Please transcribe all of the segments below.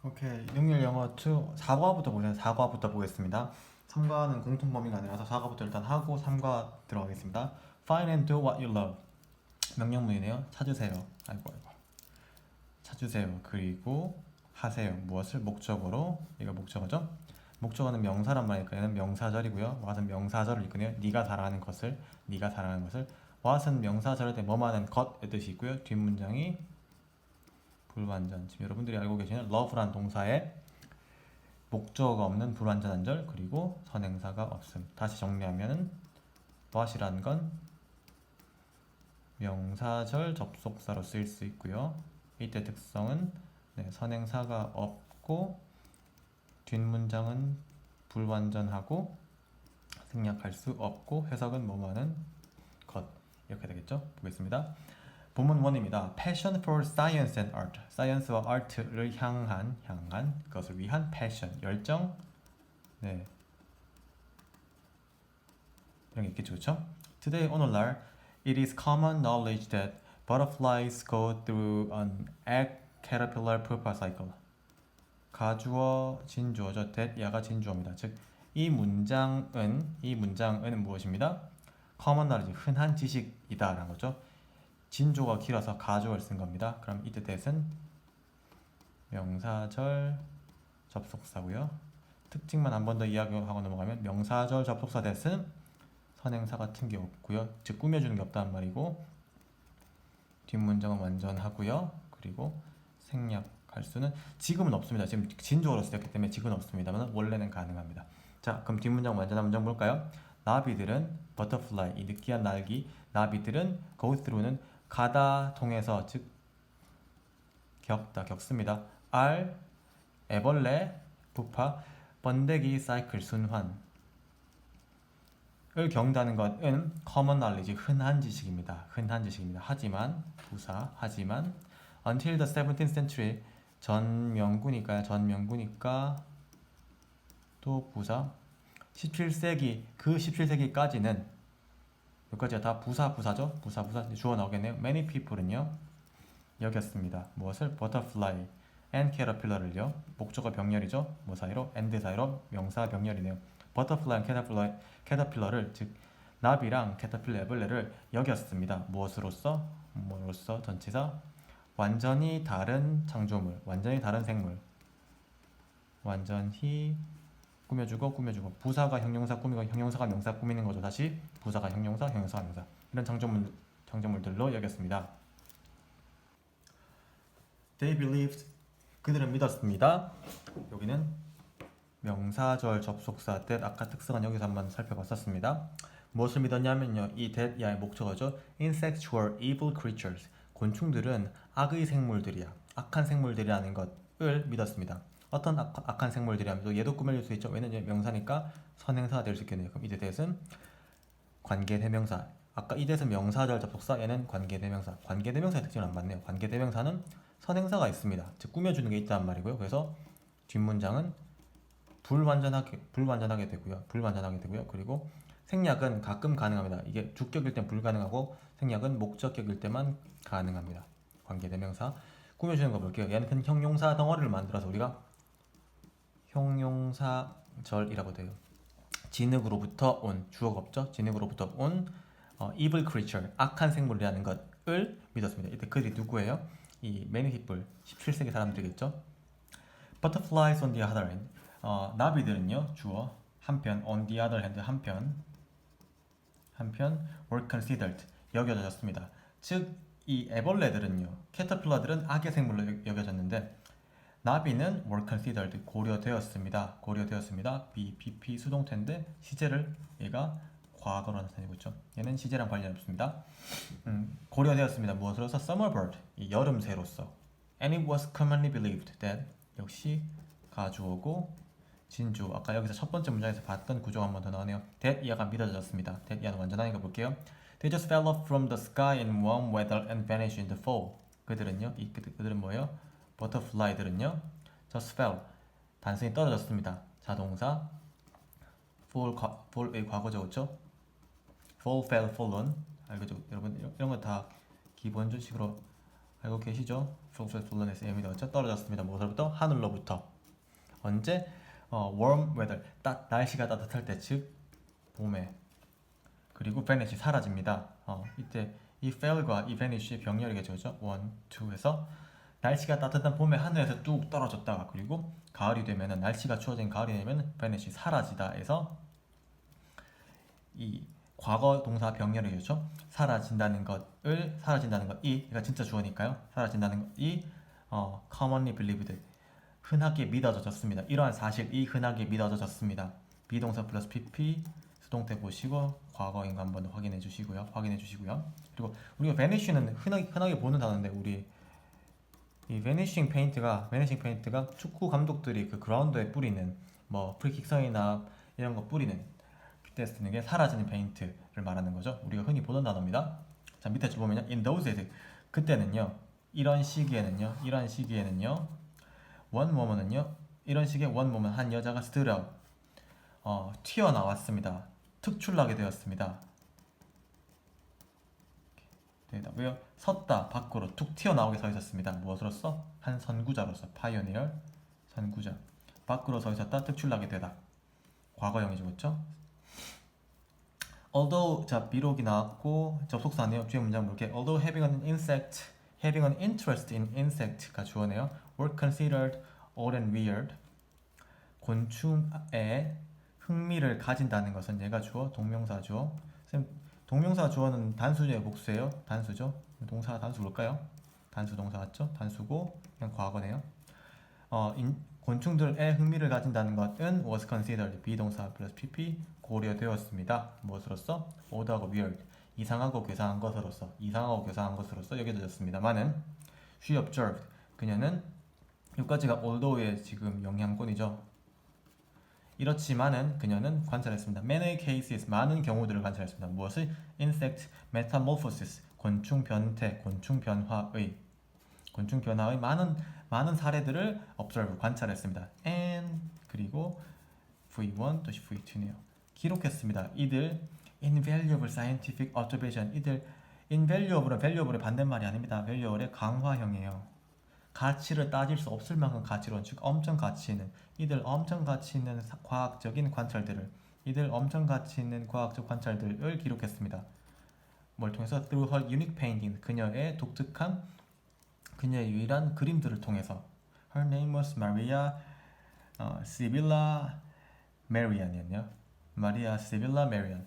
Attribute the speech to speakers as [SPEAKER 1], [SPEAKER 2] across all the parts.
[SPEAKER 1] 오케이. 능률 영어 2 4과부터 보겠습니다. 4과부터 보겠습니다. 3과는 공통 범위가 아니라서 4과부터 일단 하고 3과 들어가겠습니다. Find and do what you love. 명령문이네요. 찾으세요. 아이고 아이고. 찾으세요. 그리고 하세요. 무엇을 목적으로? 이거 목적어죠? 목적어는 명사란 말이니까 얘는 명사절이고요. what은 명사절을 이끄네요. 네가 잘하는 것을, 네가 잘하는 것을. what은 명사절일 때 뭐뭐하는 것의 뜻이 있고요. 뒷문장이 불완전. 지금 여러분들이 알고 계시는 love란 동사에 목적어가 없는 불완전한 절 그리고 선행사가 없음. 다시 정리하면은 what이라는 건 명사절 접속사로 쓰일 수 있고요. 이때 특성은 선행사가 없고 뒷문장은 불완전하고 생략할 수 없고 해석은 뭐뭐하는 것 이렇게 되겠죠. 보겠습니다. 본문 1입니다. Passion for science and art. 사이언스와 아트를 향한 그것을 위한 passion 열정. 네, 이런 게 있겠죠, 그렇죠? Today 오늘날 it is common knowledge that butterflies go through an egg caterpillar pupa cycle. 가주어 진주어죠. that 야가 진주어입니다. 즉 이 문장은 무엇입니다? common knowledge 흔한 지식이다라는 거죠. 진조가 길어서 가주어를 쓴 겁니다. 그럼 이때 that은 명사절 접속사고요. 특징만 한 번 더 이야기하고 넘어가면 명사절 접속사 that은 선행사 같은 게 없고요. 즉 꾸며주는 게 없다는 말이고 뒷문장은 완전하고요. 그리고 생략할 수는 지금은 없습니다. 지금 진조어로 쓰였기 때문에 지금은 없습니다만 원래는 가능합니다. 자, 그럼 뒷문장 완전한 문장 볼까요? 나비들은 butterfly 이 느끼한 날기 나비들은 go through는 가다 통해서 즉 겪습니다. R 애벌레 부파 번데기 사이클 순환 을 겪는다는 것은 common knowledge 흔한 지식입니다. 하지만 until the 17th century 전명구니까 또 부사 17세기 그 17세기까지는 여기까지가 다 부사죠. 부사 주어 나오겠네요. Many people은요 여겼습니다. 무엇을? butterfly and caterpillar를요. 목적어 병렬이죠. 뭐 사이로? and 사이로 명사 병렬이네요. butterfly and caterpillar를 즉 나비랑 캐터필러 애벌레를 여겼습니다. 무엇으로써? 뭐로써? 전치사 완전히 다른 창조물, 완전히 다른 생물, 완전히 꾸며주고 부사가 형용사 꾸미고 형용사가 명사 꾸미는 거죠. 다시 부사가 형용사가 명사 이런 창조물들로 여겼습니다. They believed 그들은 믿었습니다. 여기는 명사절 접속사 that 아까 특성은 여기서 한번 살펴봤었습니다. 무엇을 믿었냐면요. 이 that 야의 목적어죠. Insects were evil creatures. 곤충들은 악의 생물들이야. 악한 생물들이라는 것을 믿었습니다. 어떤 악한 생물들이라면 또 얘도 꾸며질 수 있죠. 왜냐면 명사니까 선행사가 될 수 있겠네요. 그럼 이 that은 관계대명사. 아까 이 that은 명사절 접속사, 얘는 관계대명사. 관계대명사의 특징을 안 봤네요. 관계대명사는 선행사가 있습니다. 즉 꾸며주는 게 있다는 말이고요. 그래서 뒷문장은 불완전하게 되고요. 그리고 생략은 가끔 가능합니다. 이게 주격일 땐 불가능하고 생략은 목적격일 때만 가능합니다. 관계대명사 꾸며주는 거 볼게요. 얘는 큰 형용사 덩어리를 만들어서 우리가 형용사절이라고 돼요. 진흙으로부터 온 주어가 없죠. 진흙으로부터 온 evil creature 악한 생물이라는 것을 믿었습니다. 이때 그들이 누구예요? 이 many people 17세기 사람들이겠죠. Butterflies on the other hand 나비들은요 주어 한편 on the other hand 한편 were considered 여겨졌습니다. 즉 이 애벌레들은요 캐터필러들은 악의 생물로 여겨졌는데 나비는 were considered 고려되었습니다. BPP 수동태인데 시제를 얘가 과거로 나타내고 있죠. 얘는 시제랑 관련이 없습니다. 고려되었습니다. 무엇으로서? summer bird 이 여름새로서 and it was commonly believed that 역시 가주어고 진주 아까 여기서 첫 번째 문장에서 봤던 구조가 한 번 더 나오네요. that 야가 믿어졌습니다. that 야는 완전하니까 볼게요. They just fell off from the sky in warm weather and vanished in the fall. 그들은 뭐예요? 버터플라이들은요 just fell 단순히 떨어졌습니다. 자동사 fall의 과거죠, 그렇죠? fall, fell, fallen 알겠죠? 여러분 이런 거 다 기본 주식으로 알고 계시죠? From Slowness M이 되었죠? 떨어졌습니다. 무엇으로부터? 하늘로부터. 언제? warm weather, 날씨가 따뜻할 때, 즉 봄에. 그리고 vanish, 사라집니다. 이때 이 fail과 이 vanish의 병렬이게 되죠. 1, 2에서 날씨가 따뜻한 봄에 하늘에서 뚝 떨어졌다가, 그리고 가을이 되면은, 날씨가 추워진 가을이 되면 vanish, 사라지다에서 이 과거 동사 병렬이 되죠. 사라진다는 것을, 사라진다는 것이, 얘가 진짜 주어니까요. 사라진다는 것이 commonly believed, 흔하게 믿어졌습니다. 이러한 사실이 흔하게 믿어졌습니다. 비동사 플러스 pp, 수동태 보시고 과거인 거 한번 확인해 주시고요. 그리고 우리가 vanish는 흔하게 보는 단어인데, 우리 이 vanishing paint가 축구 감독들이 그 그라운드에 뿌리는 뭐 프리킥 선이나 이런 거 뿌리는, 그때 쓰는 게 사라지는 페인트를 말하는 거죠. 우리가 흔히 보는 단어입니다. 자, 밑에 줄 보면요, in those days, 그때는요, 이런 시기에는요, one woman은요, 이런 식의 one woman, 한 여자가 stood up, 튀어나왔습니다. 특출나게 되었습니다. 왜요? 섰다, 밖으로 툭 튀어나오게 서 있었습니다. 무엇으로서? 한 선구자로서, pioneer, 선구자. 밖으로 서 있었다, 특출나게 되다. 과거형이죠, 그렇죠? Although, 자, 비록이 나왔고 접속사네요. 뒤에 문장 볼게. Although having an interest in insect가 주어네요. were considered odd and weird. 곤충에 흥미를 가진다는 것은, 얘가 주어, 동명사 주어. 동명사 주어는 단수예요, 복수예요? 단수죠. 동사가 단수 볼까요? 단수 동사 맞죠? 단수고 그냥 과거네요. 곤충들에 흥미를 가진다는 것은 was considered, 비동사 플러스 pp, 고려되었습니다. 무엇으로써? odd하고 weird, 이상하고 괴상한 것으로서, 여겨졌습니다만은 she observed, 그녀는, 여기까지가 although의 지금 영향권이죠. 이렇지만은 그녀는 관찰했습니다. Many cases, 많은 경우들을 관찰했습니다. 무엇을? Insect metamorphosis, 곤충 변태, 곤충 변화의 많은 사례들을 observe, 관찰했습니다. And, 그리고 V1 또시 V2네요. 기록했습니다. 이들 invaluable scientific observation, 이들 invaluable은 valuable의 반대말이 아닙니다. valuable의 강화형이에요. 가치를 따질 수 없을 만큼 가치로운, 즉 엄청 가치 있는, 이들 엄청 가치 있는 과학적인 관찰들을, 기록했습니다. 뭘 통해서? Through her unique painting, 그녀의 유일한 그림들을 통해서. Her name was Maria Sibylla Marian이었네요. Maria Sibylla Marian.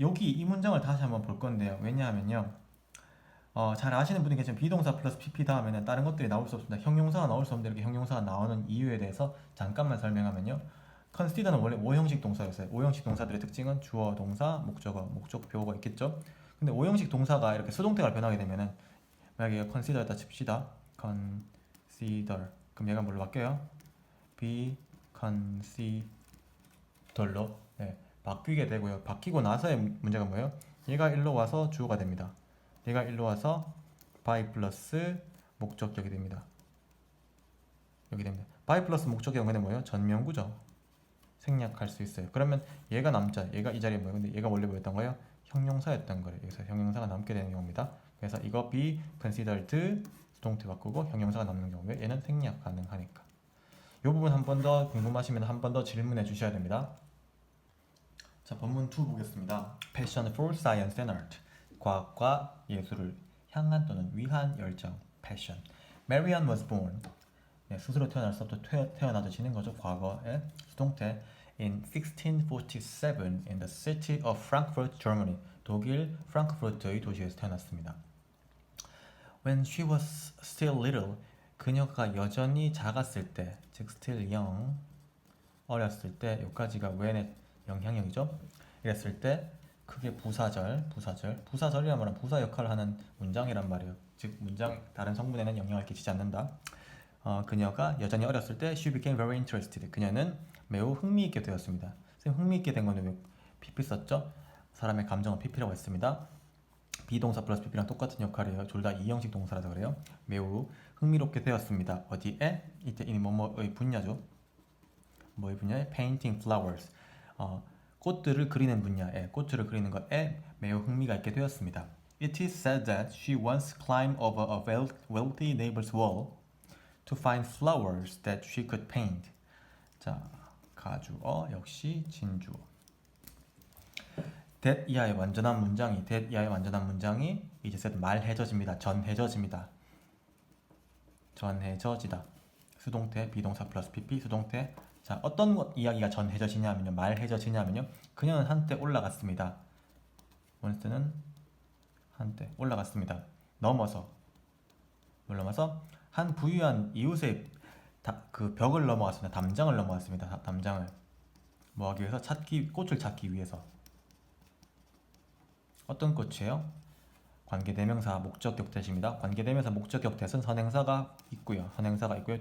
[SPEAKER 1] 여기 이 문장을 다시 한번 볼 건데요. 왜냐하면요, 잘 아시는 분이 계시면 비동사 플러스 pp 다음에는 다른 것들이 나올 수 없습니다. 형용사가 나올 수 없는데, 이렇게 형용사가 나오는 이유에 대해서 잠깐만 설명하면요, consider는 원래 5형식 동사였어요. 5형식 동사들의 특징은 주어, 동사, 목적어, 목적보호가 있겠죠. 근데 5형식 동사가 이렇게 수동태가 변하게 되면은, 만약에 consider다 칩시다. consider, 그럼 얘가 뭘로 바뀌어요? be consider로 바뀌게 되고요. 바뀌고 나서의 문제가 뭐예요? 얘가 일로 와서 주어가 됩니다. 얘가 일로 와서 by 플러스 목적격이 됩니다. by 플러스 목적격은 근데 뭐예요? 전명구죠. 생략할 수 있어요. 그러면 얘가 남자, 얘가 이 자리에 뭐예요? 근데 얘가 원래 뭐였던 거예요? 형용사였던 거예요. 여기서 형용사가 남게 되는 경우입니다. 그래서 이거 be considered 수동태 바꾸고 형용사가 남는 경우에 얘는 생략 가능하니까. 이 부분 한 번 더 궁금하시면 한 번 더 질문해 주셔야 됩니다. 자, 본문 2 보겠습니다. Passion for science and art, 과학과 예술을 향한 또는 위한 열정, passion. Marianne was born, 스스로 태어날 수부터 태어나져지는 거죠. 과거의 수동태. In 1647 in the city of Frankfurt, Germany. 독일 프랑크푸르트의 도시에서 태어났습니다. When she was still little, 그녀가 여전히 작았을 때, 즉 still young, 어렸을 때, 여기까지가 when의 영향형이죠. 이랬을 때 그게 부사절이란 말은 부사 역할을 하는 문장이란 말이에요. 즉 문장 다른 성분에는 영향을 끼치지 않는다. 그녀가 여전히 어렸을 때 she became very interested, 그녀는 매우 흥미있게 되었습니다. 선생님, 흥미있게 된 거는 왜 pp 썼죠? 사람의 감정은 pp라고 했습니다. 비동사 플러스 pp랑 똑같은 역할이에요. 둘 다 2형식 동사라서 그래요. 매우 흥미롭게 되었습니다. 어디에? 이때 이 뭐뭐의 분야죠. 뭐의 분야에? painting flowers, 꽃들을 그리는 분야에, 꽃들을 그리는 것에 매우 흥미가 있게 되었습니다. It is said that she once climbed over a wealthy neighbor's wall to find flowers that she could paint. 자, 가주어 역시 진주어. that 이하의 완전한 문장이 that 이하의 완전한 문장이 이제 said 말해져집니다. 전해져집니다. 전해져지다. 수동태 비동사 플러스 pp 수동태. 자, 어떤 것 이야기가 전해져지냐면요, 말해져지냐면요, 그녀는 한때 올라갔습니다. 원스는 한때 올라갔습니다. 넘어서 한 부유한 이웃의 그 벽을 넘어갔습니다. 담장을 넘어갔습니다. 담장을 뭐 하기 위해서? 꽃을 찾기 위해서. 어떤 꽃이에요? 관계대명사 목적격대시입니다. 관계대명사 목적격대는 선행사가 있고요.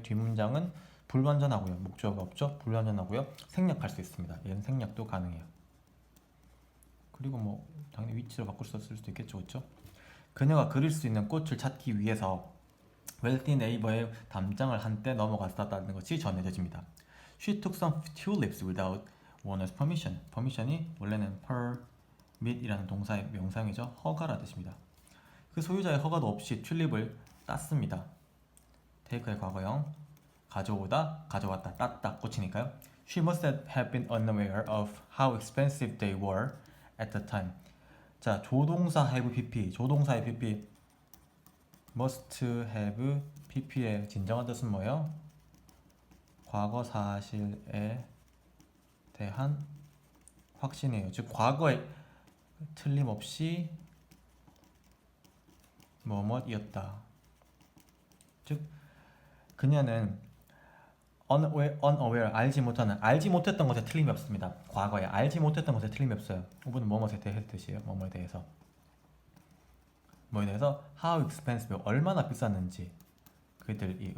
[SPEAKER 1] 뒷문장은 불완전하고요. 목적어가 없죠. 불완전하고요. 생략할 수 있습니다. 얘는 생략도 가능해요. 그리고 뭐 당연히 위치를 바꿀 수 있을 수도 있겠죠. 그렇죠? 그녀가 그릴 수 있는 꽃을 찾기 위해서 웰티 네이버의 담장을 한때 넘어갔다는 것이 전해져집니다. She took some tulips without owner's permission. permission이 원래는 permit이라는 동사의 명사형이죠. 허가라 뜻입니다. 그 소유자의 허가도 없이 튤립을 땄습니다. take의 과거형. 가져오다, 가져왔다, 땄다, 꽃이니까요. She must have been unaware of how expensive they were at the time. 자, 조동사 have pp, 조동사의 pp, must have pp의 진정한 뜻은 뭐예요? 과거 사실에 대한 확신이에요. 즉 과거에 틀림없이 뭐뭐이었다. 즉 그녀는 unaware, 알지 못했던 것에 틀림이 없습니다. 과거에 알지 못했던 것에 틀림이 없어요. 이분은 뭐뭐에 대해 뜻이에요. 뭐뭐에 대해서. 뭐에 대해서 how expensive, 얼마나 비쌌는지. 그들 이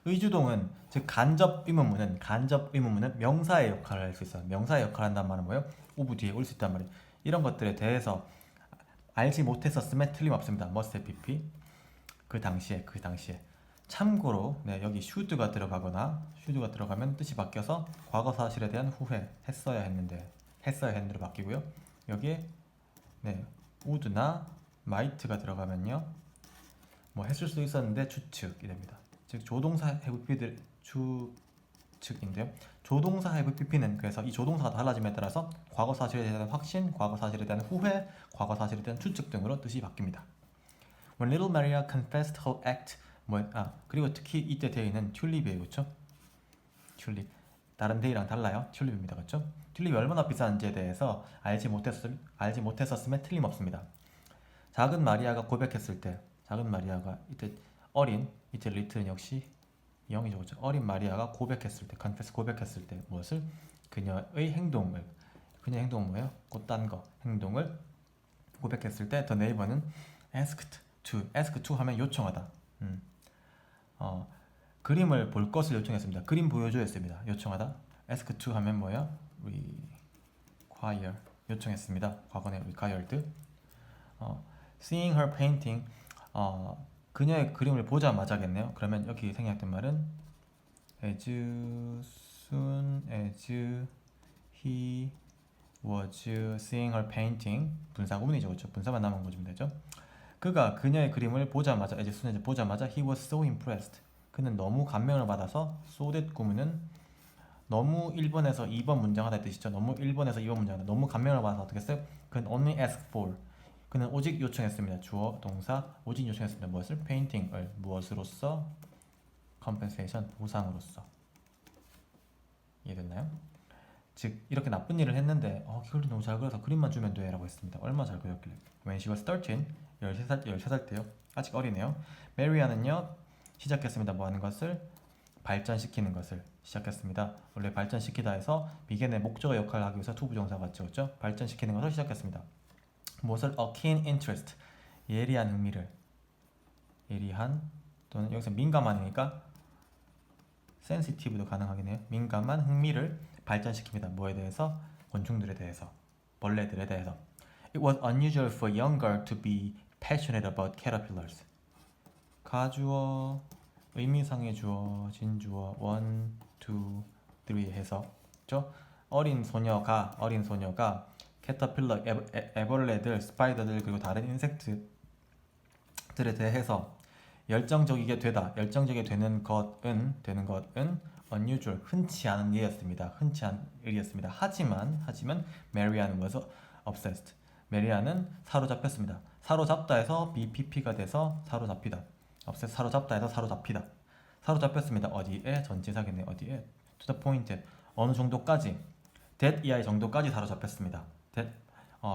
[SPEAKER 1] 의주동은 즉 간접 의문문은 명사의 역할을 할 수 있어요. 명사의 역할을 한다는 말은 뭐예요? 오브 뒤에 올 수 있단 말이에요. 이런 것들에 대해서 알지 못했었음에 틀림없습니다. must have pp. 그 당시에 참고로 여기 should가 들어가면 뜻이 바뀌어서 과거 사실에 대한 후회, 했어야 했는데로 바뀌고요. 여기에 would나 might가 들어가면요, 뭐 했을 수도 있었는데 추측이 됩니다. 즉 조동사 have pp들 추측인데요. 조동사 have pp는 그래서 이 조동사가 달라짐에 따라서 과거 사실에 대한 확신, 과거 사실에 대한 후회, 과거 사실에 대한 추측 등으로 뜻이 바뀝니다. When little Maria confessed her act, 그리고 특히 이때 데이는 튤립이에요. 그렇죠? 튤립. 다른 데이랑 달라요. 튤립입니다. 그렇죠? 튤립이 얼마나 비싼지에 대해서 알지 못했었음에 틀림없습니다. 작은 마리아가 고백했을 때, 이때 이때 리틀은 역시 0이죠. 그렇죠? 어린 마리아가 고백했을 때, confess 고백했을 때 무엇을? 그녀의 행동은 뭐예요? 곧단 거, 행동을 고백했을 때 the neighbor는 ask to 하면 요청하다. 그림을 볼 것을 요청했습니다. 그림 보여줘 했습니다. 요청하다. ask to 하면 뭐예요? require, 요청했습니다. 과거에 required. seeing her painting, 그녀의 그림을 보자마자겠네요. 그러면 여기 생략된 말은 as soon as he was seeing her painting, 분사구문이죠. 그렇죠? 분사만 남은 거주면 되죠. 그가 그녀의 그림을 보자마자 he was so impressed. 그는 너무 감명을 받아서 so that 구문은 너무 1번에서 2번 문장 하다 뜻이죠. 너무 1번에서 2번 문장 하다. 너무 감명을 받아서 어떻게 했어요? 그는 only asked for. 그는 오직 요청했습니다. 주어, 동사, 오직 요청했습니다. 무엇을? painting을. 무엇으로써? compensation, 보상으로써. 이해됐나요? 즉 이렇게 나쁜 일을 했는데 기울이 너무 잘 그려서 그림만 주면 돼 라고 했습니다. 얼마나 잘 그렸길래. When she was 13, 13살 때요. 아직 어리네요. 메리아는요 시작했습니다. 뭐 하는 것을? 발전시키는 것을 시작했습니다. 원래 발전시키다 해서 비견의 목적어 역할을 하기 위해서 투부정사가 왔죠. 그렇죠? 발전시키는 것을 시작했습니다. 무엇을? A keen interest, 예리한 흥미를, 예리한 또는 여기서 민감하니까 sensitive도 가능하긴 해요. 민감한 흥미를 발전시킵니다. 뭐에 대해서? 곤충들에 대해서, 벌레들에 대해서. It was unusual for a young girl to be passionate about caterpillars. 가주어, 의미상의 주어, 진주어 1, 2, 3 해서, 그렇죠? 어린 소녀가 캐터필러, 애벌레들, 스파이더들 그리고 다른 인섹트들에 대해서 열정적이게 되는 것은 unusual, 흔치 않은 일이었습니다. 하지만 메리안 was obsessed. 메리안은 사로잡혔습니다. 사로잡다에서 BPP가 돼서 사로잡히다. obsessed 사로잡다에서 사로잡히다. 사로잡혔습니다. 어디에? 전치사겠네요. 어디에? to the point. 어느 정도까지? that 이하의 정도까지 사로잡혔습니다. that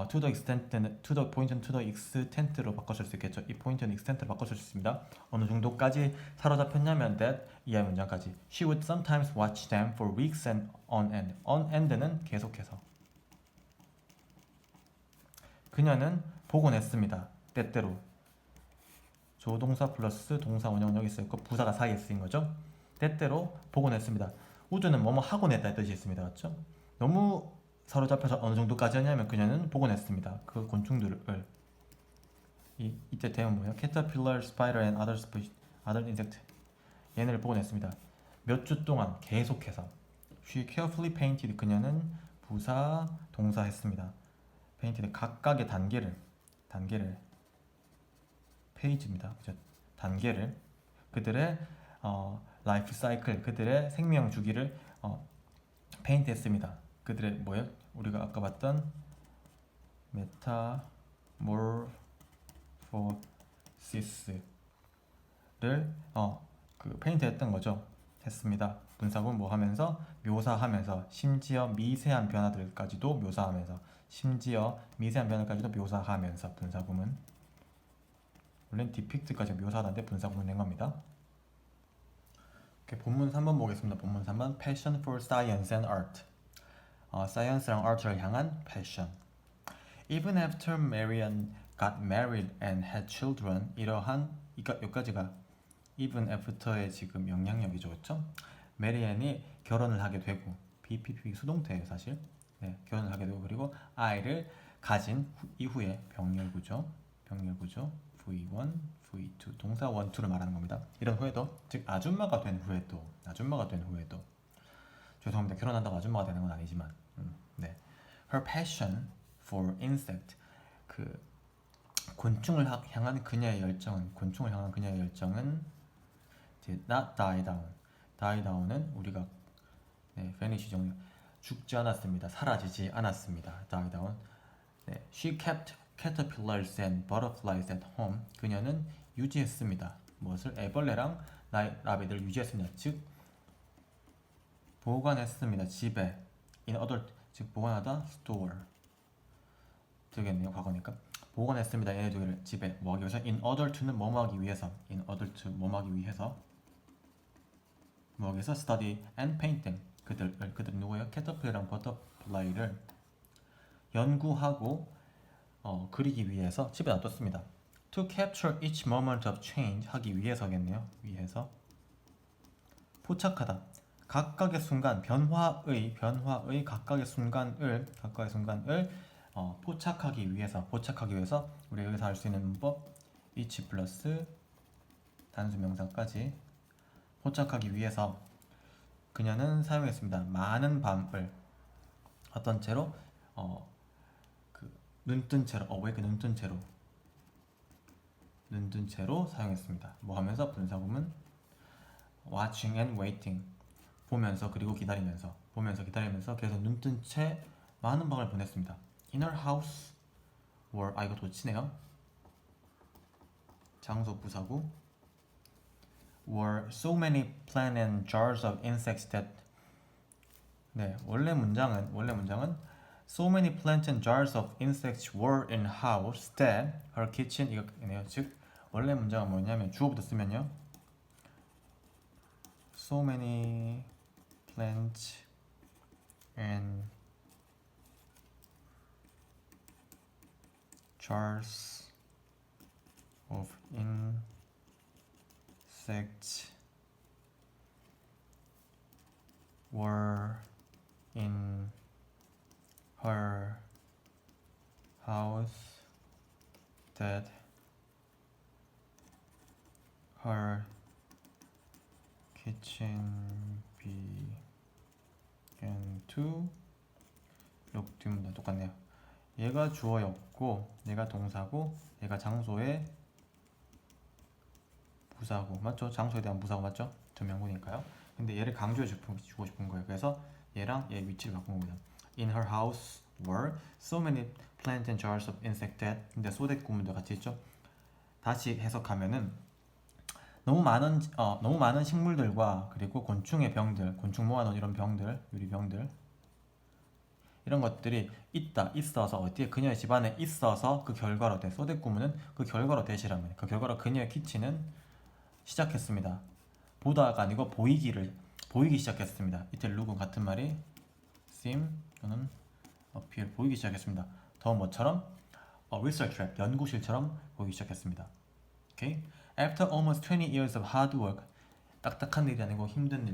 [SPEAKER 1] to the point는 to the extent로 바꿔줄 수 있겠죠. 이 point는 extent로 바꿔줄 수 있습니다. 어느 정도까지 사로잡혔냐면 that 이하의 문장까지. She would sometimes watch them for weeks and on end. on end는 계속해서. 그녀는 보곤 했습니다. 때때로. 조동사 플러스 동사 원형 여기 있어있고 부사가 사이에 쓰인 거죠. 때때로 보곤 했습니다. 우주는 뭐뭐 하곤 했다는 뜻이 있습니다. 맞죠? 너무 사로잡혀서 어느 정도까지 하냐면 그녀는 보곤 했습니다. 그 곤충들을. 이때 대응 뭐예요? Caterpillar, spider and other insect. 얘네를 보곤 했습니다. 몇 주 동안 계속해서. She carefully painted. 그녀는 부사 동사 했습니다. painted 각각의 단계를 페이지입니다. 그죠? 단계를 그들의 라이프 사이클, 그들의 생명 주기를 페인트했습니다. 그들의 뭐예요? 우리가 아까 봤던 메타모르포시스를 그 페인트했던 거죠. 했습니다. 분사구문 뭐 하면서 묘사하면서 심지어 미세한 변화들까지도 묘사하면서 분사구문 원래는 디픽트까지 묘사하는데 분사구문 낸 겁니다. 본문 3번 보겠습니다. 본문 3번 Passion for science and art. 사이언스랑 아트를 향한 패션. Even after Marian got married and had children. 여기까지가 even after의 지금 영향력이죠. 그렇죠? 메리안이 결혼을 하게 되고 BPP 수동태예요 사실. 네, 결혼을 하게 되고 그리고 아이를 가진 이후에 병렬구조 V1, V2 동사 1, 2를 말하는 겁니다. 이런 후에도 즉 아줌마가 된 후에도 죄송합니다. 결혼한다고 아줌마가 되는 건 아니지만 네. Her passion for insect 그 곤충을 향한 그녀의 열정은 did not die down. die down은 우리가 vanish 정도 죽지 않았습니다. 사라지지 않았습니다. die down. 네. She kept caterpillars and butterflies at home. 그녀는 유지했습니다. 무엇을? 애벌레랑 라비들을 유지했습니다. 즉 보관했습니다. 집에. in other 즉 보관하다 store 되겠네요. 과거니까 보관했습니다. 얘네 두 개를 집에 뭐하기 위해서? in order to는 뭐하기 위해서 뭐하기 위해서? study and painting. 그들 누구예요? 캐터필러랑 버터플라이를 연구하고 그리기 위해서 집에 놔뒀습니다. To capture each moment of change 하기 위해서겠네요. 위해서 포착하다. 각각의 순간 변화의 각각의 순간을 포착하기 위해서 우리가 여기서 할 수 있는 문법 each 플러스 단수 명사까지 포착하기 위해서 그녀는 사용했습니다. 많은 밤을 어떤 채로 눈뜬 채로 awake 눈뜬 채로 사용했습니다. 뭐 하면서? 분사구문 watching and waiting 보면서 그리고 기다리면서 계속 눈뜬 채 많은 밤을 보냈습니다. In her house were 이거 도치네요. 장소 부사구 were so many plants and jars of insects that 원래 문장은 so many plants and jars of insects were in house that her kitchen 이거네요. 즉 원래 문장은 뭐냐면 주어부터 쓰면요. so many plants and jars of insects were in her house that her kitchen began to look 뒷문장 똑같네요. 얘가 주어였고 얘가 동사고 얘가 장소의 부사고 맞죠? 장소에 대한 부사고 맞죠? 전명구니까요. 근데 얘를 강조해 주고 싶은 거예요. 그래서 얘랑 얘 위치를 바꾼 겁니다. In her house were so many plants and jars of insect that. 근데 so that 구문도 같이 있죠. 다시 해석하면은 너무 많은 식물들과 그리고 곤충의 병들, 곤충 모아놓은 이런 병들, 유리병들 이런 것들이 있어서 어디에 그녀의 집안에 있어서 그 결과로 돼. 소대 구문은 그 결과로 되시라면 그 결과로 그녀의 키친은 시작했습니다. 보다가 아니고 보이기 시작했습니다. 이때 룩은 같은 말이 seem 또는 appear 보이기 시작했습니다. 더 뭐처럼 research lab 연구실처럼 보이기 시작했습니다. Okay? After almost 20 years of hard work 딱딱한 일이 아니고 힘든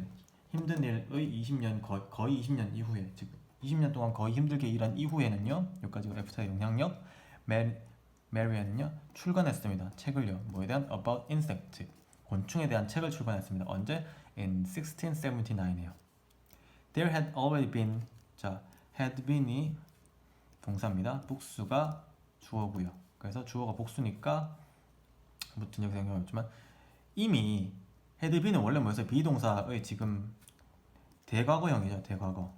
[SPEAKER 1] 일의 20년 거의 20년 이후에 즉 20년 동안 거의 힘들게 일한 이후에는요 여기까지가 애프터의 영향력 메리안은요 출간했습니다. 책을요 뭐에 대한 about insect 곤충에 대한 책을 출간했습니다. 언제? In 1679에요. There had already been 자 had been이 동사입니다. 복수가 주어고요. 그래서 주어가 복수니까 무튼 여기서 영향이 없지만 이미 had been은 원래 뭐였어요? 비동사의 지금 대과거형이죠. 대과거.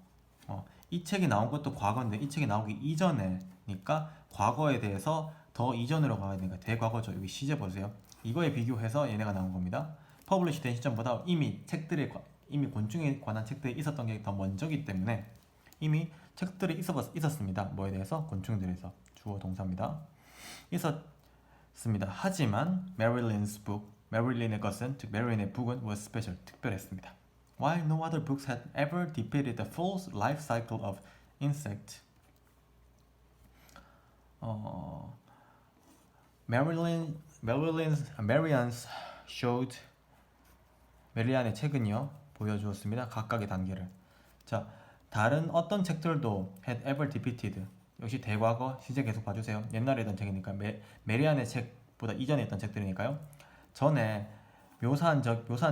[SPEAKER 1] 이 책이 나온 것도 과거인데 이 책이 나오기 이전에니까 과거에 대해서 더 이전으로 가야 되니까 대과거죠. 여기 시제 보세요. 이거에 비교해서 얘네가 나온 겁니다. 퍼블리시 된 시점보다 이미 곤충에 관한 책들이 있었던 게 더 먼저기 때문에 이미 책들이 있었습니다. 뭐에 대해서? 곤충들에서. 주어 동사입니다. 있었습니다. 하지만 메릴린의 것은 즉 메릴린의 북은 was special 특별했습니다. While no other books had ever depicted the full life cycle of insect, 메리안의 책은요 보여주었습니다. 각각의 단계를. 자, 다른 어떤 책들도 had ever depicted 역시 대과거 시제 계속 봐주세요. 옛날에 했던 책이니까 메리안의 책보다 이전에 했던 책들이니까요. 전에 묘사한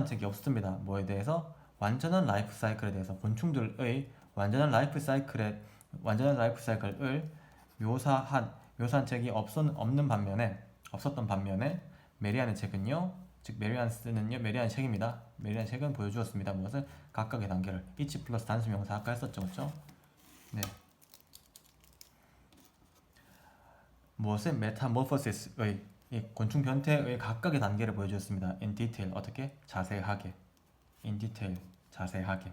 [SPEAKER 1] 책이 없습니다. 뭐에 대해서? 완전한 라이프 사이클에 대해서 곤충들의 완전한 라이프 사이클을 묘사한 책이 없었던 반면에 메리안의 책은요 즉 메리안 책입니다. 메리안 책은 보여주었습니다. 무엇을? 각각의 단계를 each 플러스 단수 명사 아까 했었죠 그렇죠? 네. 무엇을? 메타모포시스의 곤충 변태의 각각의 단계를 보여주었습니다. in detail 어떻게? 자세하게 in detail 자세하게.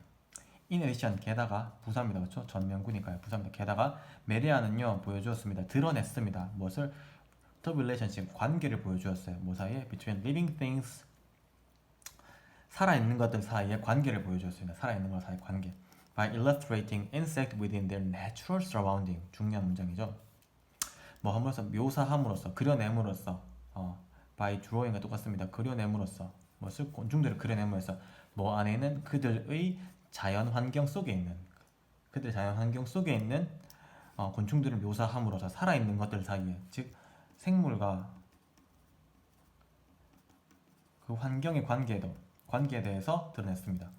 [SPEAKER 1] in addition 게다가 부사입니다. 그렇죠? 전명구니까요. 부사입니다. 게다가 메리안은요 보여주었습니다. 드러냈습니다. 무엇을? the relationship 관계를 보여주었어요. 뭐 사이에? between living things 살아있는 것들 사이의 관계를 보여주었습니다. 살아있는 것 사이의 관계. by illustrating insect within their natural surrounding 중요한 문장이죠. 뭐 함으로써 묘사함으로써 그려냄으로써 by drawing과 똑같습니다. 그려냄으로써 무엇을? 곤충들을 그려냄으로써 뭐 안에 있는 그들의 자연 환경 속에 있는 곤충들을 묘사함으로써 살아있는 것들 사이에 즉 생물과 그 환경의 관계에 대해서 드러냈습니다.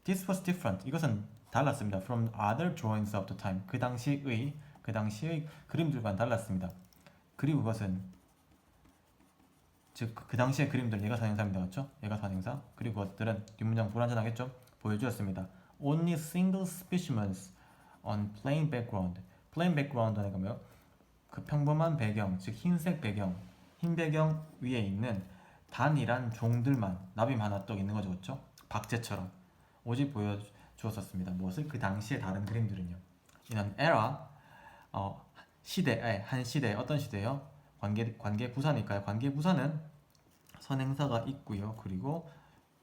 [SPEAKER 1] This was different. 이것은 달랐습니다. From other drawings of the time. 그 당시의 그림들과는 달랐습니다. 그리고 그것은 즉 그 당시의 그림들 얘가 선행사입니다. 그렇죠? 얘가 선행사. 그리고 그것들은 뒷문장 불완전하겠죠? 보여주었습니다. Only single specimens on plain background. plain background는 뭐예요? 그 평범한 배경, 즉 흰색 배경, 흰 배경 위에 있는 단일한 종들만 나비 하나 떡 있는 거죠, 그렇죠? 박제처럼 오직 보여주었었습니다. 무엇을? 그 당시의 다른 그림들은요. In an era, 한 시대, 어떤 시대요? 관계 부사니까요. 관계 부사는 선행사가 있고요. 그리고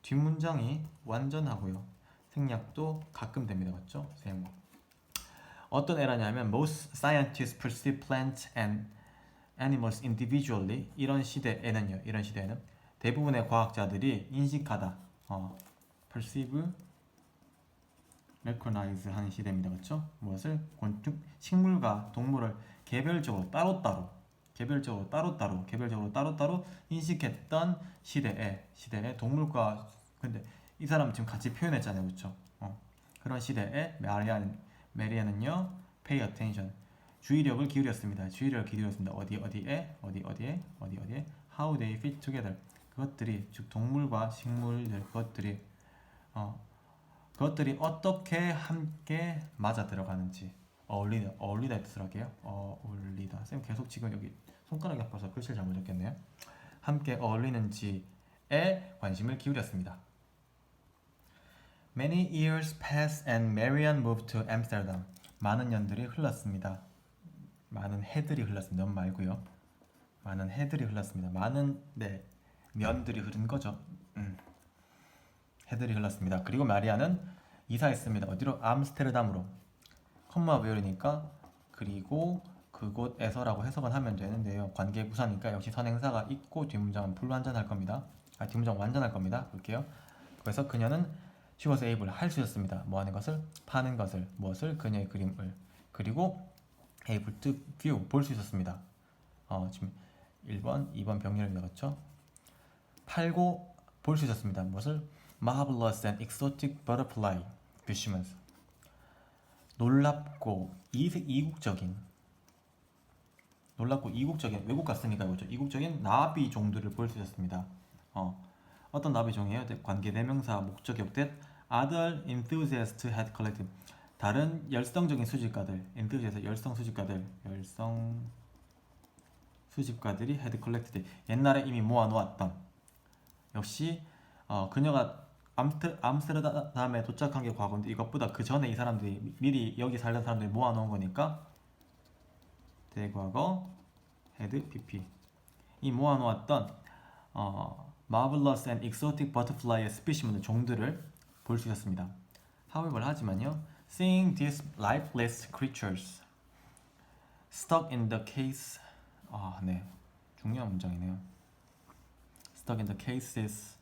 [SPEAKER 1] 뒷문장이 완전하고요. 생략도 가끔 됩니다, 맞죠? 생략. 어떤 에라냐면 most scientists perceive plants and animals individually. 이런 시대에는 대부분의 과학자들이 인식하다, perceive, recognize 하는 시대입니다. 그렇죠? 무엇을? 식물과 동물을 개별적으로 따로따로 인식했던 시대에 동물과 근데 이 사람 지금 같이 표현했잖아요. 그렇죠? 그런 시대에 메리안은요 pay attention 주의력을 기울였습니다. 주의력을 기울였습니다. 어디에? How they fit together. 그것들이 즉 동물과 식물들 그것들이 어떻게 함께 맞아 들어가는지 어울리다의 뜻을 할게요. 어울리다. 쌤 계속 지금 여기 손가락이 아파서 글씨를 잘못 적겠네요. 함께 어울리는지에 관심을 기울였습니다. Many years passed and Marianne moved to Amsterdam. 많은 년들이 흘렀습니다. 많은 해들이 흘렀습니다. 년 말고요. 많은 해들이 흘렀습니다. 많은 년들이 흐른 거죠. 해들이 흘렀습니다. 그리고 마리아는 이사했습니다. 어디로? 암스테르담으로. 컴마 배열이니까 그리고 그곳에서라고 해석은 하면 되는데요. 관계 부사니까 역시 선행사가 있고 뒷문장은 불완전할 겁니다. 뒷문장 완전할 겁니다. 볼게요. 그래서 그녀는 she was able 할 수 있었습니다. 뭐 하는 것을? 파는 것을. 무엇을? 그녀의 그림을. 그리고 able to view 볼 수 있었습니다. 지금 1번, 2번 병렬을 적었죠. 팔고 볼 수 있었습니다. 무엇을? Marvelous and exotic butterfly fishermen. 놀랍고 이국적인 외국 갔으니까 이거죠. 이국적인 나비 종들을 볼 수 있었습니다. 어떤 나비 종이에요? 관계 대명사 목적격 that other enthusiasts had collected. 다른 열성적인 수집가들, enthusiast 열성 수집가들이 had collected. 옛날에 이미 모아놓았던. 역시 그녀가 암스테르담에 도착한 게 과거인데 이것보다 그 전에 이 사람들이 미리 여기 살던 사람들이 모아놓은 거니까 대과거 had pp. 이 모아놓았던 marvelous and exotic butterfly specimen 종들을 볼 수 있었습니다. However 하지만요, seeing these lifeless creatures stuck in the case, 네, 중요한 문장이네요. stuck in the cases.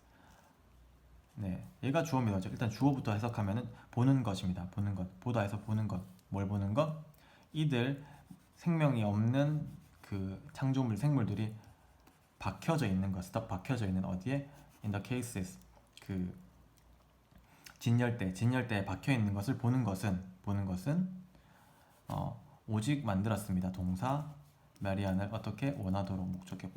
[SPEAKER 1] 네, 얘가 주어입니다. 일단 주어부터 해석하면은 보는 것입니다. 보는 것, 보다에서 보는 것, 뭘 보는 것? 이들 생명이 없는 그 창조물 생물들이 박혀져 있는 것, 스톱 박혀져 있는 어디에? In the cases. 그 진열대에 박혀 있는 것을 보는 것은 오직 만들었습니다. 동사 마리안을 어떻게 원하도록 목적격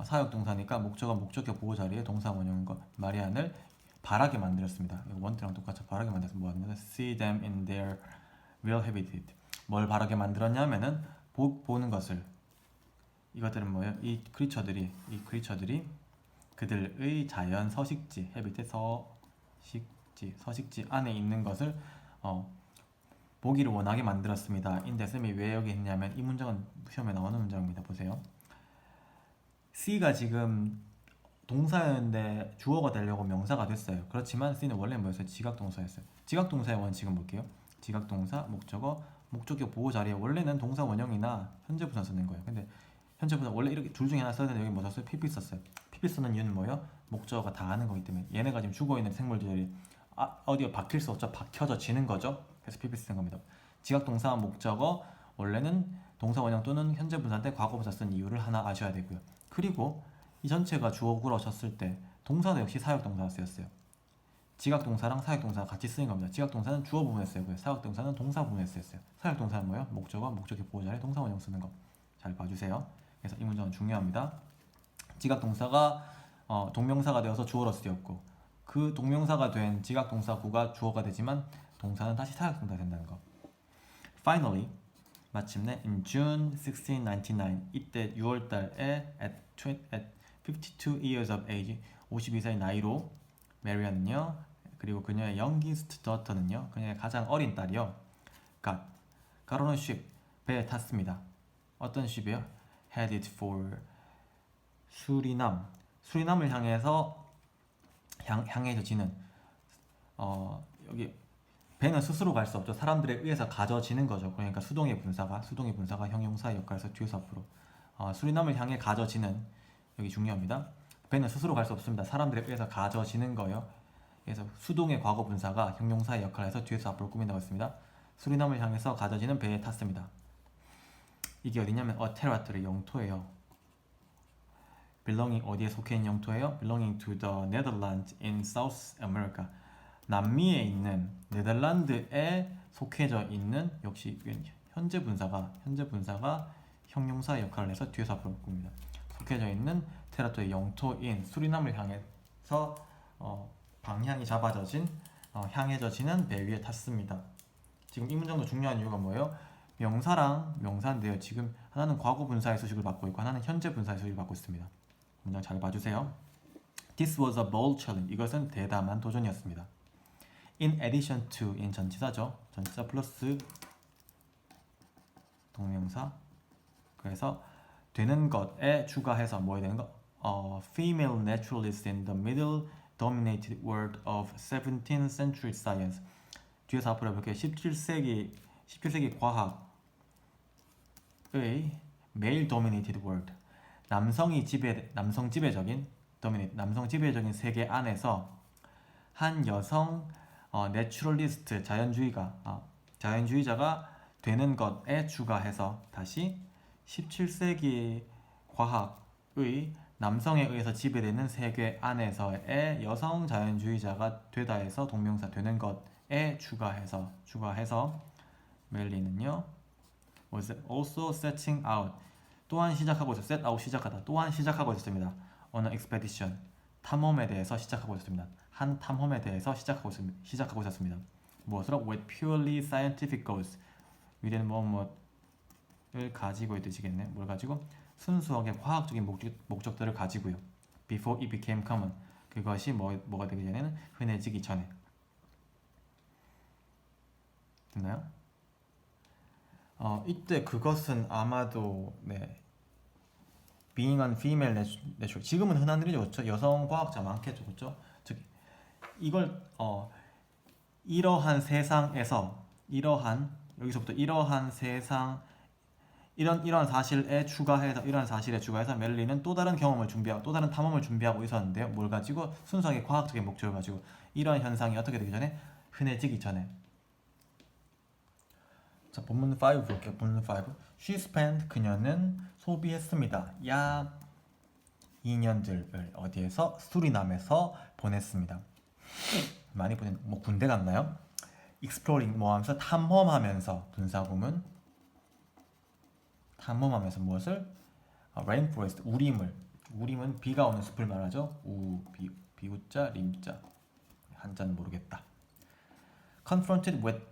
[SPEAKER 1] 사역 동사니까 목적격 보호 자리에 동사 원형인 것 마리안을 바라게 만들었습니다. 원트랑 똑같이 바라게 만들어서 뭐 하는 거냐? See them in their real habitat. 뭘 바라게 만들었냐면은 보는 것을 이것들은 뭐예요? 이 크리처들이 그들의 자연 서식지 habitat 서식지 안에 있는 것을 보기를 원하게 만들었습니다. 인데 쌤이 왜 여기 했냐면 이 문장은 시험에 나오는 문장입니다. 보세요. C가 지금 동사였는데 주어가 되려고 명사가 됐어요. 그렇지만 C는 원래 뭐였어요? 지각동사였어요. 지각동사의 원칙은 볼게요. 지각동사, 목적어, 목적격 보호 자리에 원래는 동사 원형이나 현재 분사 쓰는 거예요. 근데 현재 분사 원래 이렇게 둘 중에 하나 써야 되는데 여기 뭐 썼어요? PP 썼어요. PP 쓰는 이유는 뭐예요? 목적어가 다 하는 거기 때문에 얘네가 지금 죽어있는 생물들이 어디가 박힐 수 없죠? 박혀져지는 거죠. 그래서 PP 쓰는 겁니다. 지각동사, 목적어 원래는 동사 원형 또는 현재 분사인데 과거 분사 쓴 이유를 하나 아셔야 되고요. 그리고 이 전체가 주어구로 쳤을 때 동사도 역시 사역동사가 쓰였어요. 지각동사랑 사역동사가 같이 쓰인 겁니다. 지각동사는 주어 부분에 쓰였고요. 사역동사는 동사 부분에 쓰였어요. 사역동사는 뭐예요? 목적어, 목적격 보호자리 동사 원형 쓰는 거. 잘 봐주세요. 그래서 이 문장은 중요합니다. 지각동사가 동명사가 되어서 주어로 쓰였고 그 동명사가 된 지각동사구가 주어가 되지만 동사는 다시 사역동사가 된다는 거. Finally, 마침내 in June 1699 이때 6월달에 at 52 years of age 52歳 나이로 메리안은요 그리고 그녀의 youngest daughter는요 그녀의 가장 어린 딸이요 got on a ship 배에 탔습니다. 어떤 ship이요? headed for 수리남을 향해서 향해져지는 여기 배는 스스로 갈 수 없죠. 사람들에 의해서 가져지는 거죠. 그러니까 수동의 분사가 형용사의 역할에서 뒤에서 앞으로 수리남을 향해 가져지는 여기 중요합니다. 배는 스스로 갈 수 없습니다. 사람들에 의해서 가져지는 거예요. 그래서 수동의 과거 분사가 형용사의 역할에서 뒤에서 앞으로 꾸민다고 했습니다. 수리남을 향해서 가져지는 배에 탔습니다. 이게 어디냐면 a territory 영토예요. belonging 어디에 속해 있는 영토예요? belonging to the Netherlands in South America. 남미에 있는 네덜란드에 속해져 있는 역시 현재 분사가 형용사의 역할을 해서 뒤에서 앞으로 바꿉니다. 속해져 있는 테라토의 영토인 수리남을 향해서 방향이 잡아져진 향해져지는 배 위에 탔습니다. 지금 이 문장도 중요한 이유가 뭐예요? 명사랑 명사인데요. 지금 하나는 과거 분사의 수식을 받고 있고 하나는 현재 분사의 수식을 받고 있습니다. 문장 잘 봐주세요. This was a bold challenge. 이것은 대담한 도전이었습니다. In addition to, in 전치사죠. 전치사 플러스 동명사. 그래서 되는 것에 추가해서 뭐에 되는 거? Female naturalists in the middle dominated world of 17th century science. 뒤에서 앞으로 이렇게 17세기 과학의 male dominated world. 남성 지배적인 남성 지배적인 세계 안에서 한 여성 내추럴리스트 자연주의자가 되는 것에 추가해서 다시 17세기 과학의 남성에 의해서 지배되는 세계 안에서의 여성 자연주의자가 되다 해서 동명사 되는 것에 추가해서 멜리는요 was also setting out 또한 시작하고 있었습니다. set out 시작하다 또한 시작하고 있었습니다. on an expedition 탐험에 대해서 시작하고 있었습니다. 한 탐험에 대해서 시작하고 있었습니다. 무엇으로? with purely scientific goals 위대는 뭐뭐를 가지고 있듯이겠네. 뭘 가지고? 순수하게 과학적인 목적들을 가지고요. before it became common 그것이 뭐가 되기 전에는 흔해지기 전에. 됐나요? 이때 그것은 아마도 being an female natural 지금은 흔한 일이죠. 그렇죠? 여성 과학자 많겠죠. 그렇죠? 즉 이걸 이러한 세상에서 여기서부터 이러한 세상 이러한 사실에 추가해서 멜리는 또 다른 경험을 준비하고 또 다른 탐험을 준비하고 있었는데요. 뭘 가지고? 순수하게 과학적인 목적을 가지고 이러한 현상이 어떻게 되기 전에? 흔해지기 전에. 자, 본문 5 볼게요. 본문 5. She spent 그녀는 소비했습니다. 약 2년들을 어디에서? 수리남에서 보냈습니다. 많이 뭐 군대 갔나요? exploring 하면서 탐험하면서 분사구문 탐험하면서 무엇을? rainforest 우림은 비가 오는 숲을 말하죠. 비우자 림자 한자는 모르겠다. confronted with